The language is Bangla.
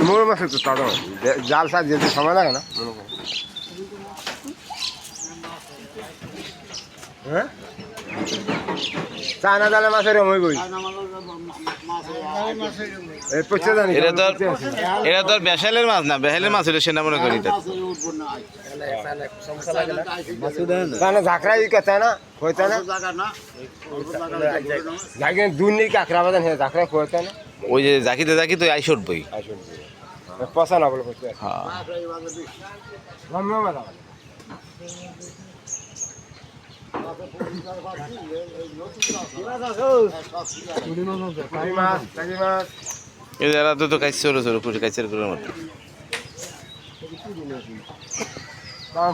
মোর মাছের তো তাড়ো জাল সাজ যেতে সময় লাগে না হ্যাঁ চায়না জালে মাছের মই বই এটা তো আর বেশালের মাছ না, বেহালের মাছ হলে সেটা মনে করি ঝাঁকড়া কথা না হইতে না জায়গা দুর্নীতি কাঁকড়া বাজান হ্যাঁ ঝাঁকড়া হইতে না ওই যে জাকিতে জাকি তো আইসট বই। পচা না বলে করতে হ্যাঁ এরা তো কাইছে ছোট ছোট পুরো কাইছের গুলোর মতো। দাম